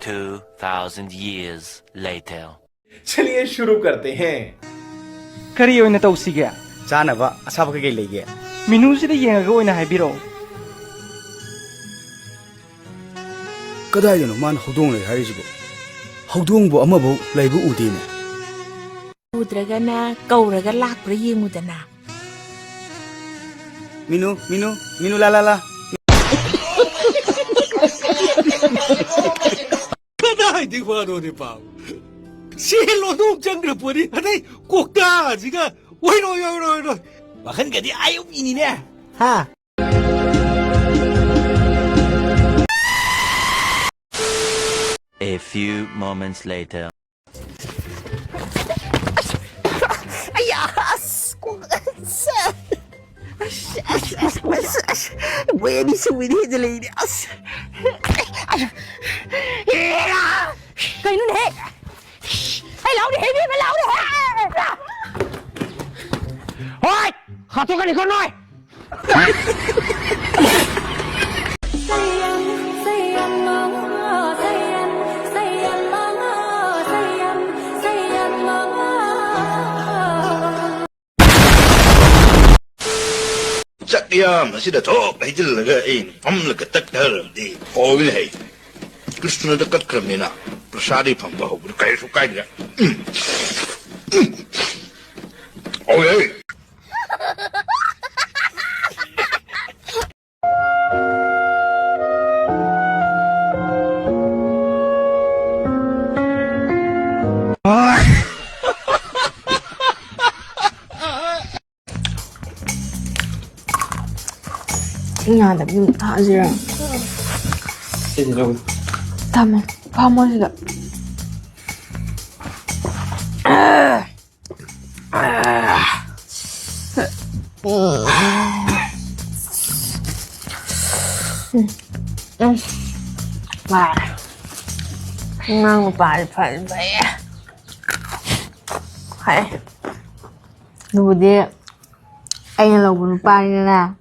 2,000 years later. चलिए शुरू करते हैं. ꯀꯔꯤ ꯑꯣꯏꯅ ꯇꯧꯁꯤꯒꯦ? ꯆꯥꯅꯕ ꯑꯁꯥꯕ ꯀꯩꯀꯩ ꯂꯩꯒꯦ? ꯃꯦꯅꯨꯁꯤꯗ ꯌꯦꯡꯉꯒ ꯑꯣꯏꯅ ꯍꯥꯏꯕꯤꯔꯛꯑꯣ. ꯀꯗꯥꯏꯗꯅꯣ ꯃꯥꯅ ꯍꯧꯗꯣꯡ ꯂꯩ ꯍꯥꯏꯔꯤꯁꯤꯕꯣ? ꯍꯧꯗꯣꯡꯕꯨ ꯑꯃꯐꯥꯎ ꯂꯩꯕ ꯎꯗꯦꯅꯦ. ꯎꯗ꯭ꯔꯒꯅ ꯀꯧꯔꯒ ꯂꯥꯛꯄ꯭ꯔꯥ ꯌꯦꯡꯉꯨꯗꯅ. ꯃꯤꯅꯨ ꯂꯥ. 그다이디 와도니 봐. 실로도 정글보니 하다이 꼭다 지가 오이로 와한가디 아유민이네. 하. A few moments later. 왜 니 소리 해들리냐? cái nó nè hay lão đi biết phải lão đi Ôi! Khả tôi cái này con nói! chắc đi mà sẽ được thôi bây giờ là cái là cái tất cả rồi đi ôi này cứ xuân nó cất cầm này nè sao đi phòng bảo cái số cái nữa ôi ơi nhà tập dụng thả gì à? Thầm không có gì cả. Bà mang bà phải phải đủ đi anh là một bà như nào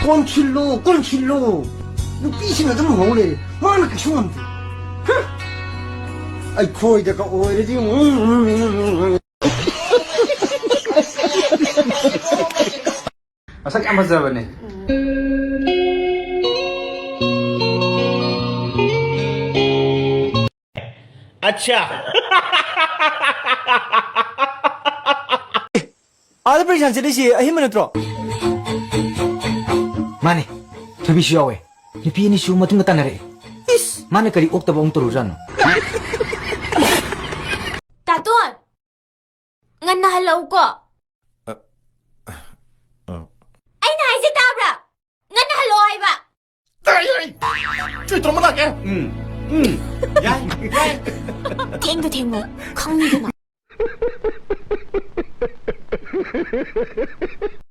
꼰킬로 너 삐시면 좀 오래 뭐하나 그 흉한데 아이 거의 내가 오래 지금 ꯃꯁꯛ ꯌꯥꯝ ꯐꯖꯕꯅꯦ. अच्छा 아들 프리산 쟤네시 힘을 냈더라. 마네, 저비시 야we. 니 비니 슈 matunda tanare. Is, 마네 kari oktaba ong turujan. Taton ngan na hello ko ai nai si tabra ngan na hello ai baជួយត្រឹមណាស់កែយ៉ា 땡도 땡모 강미구나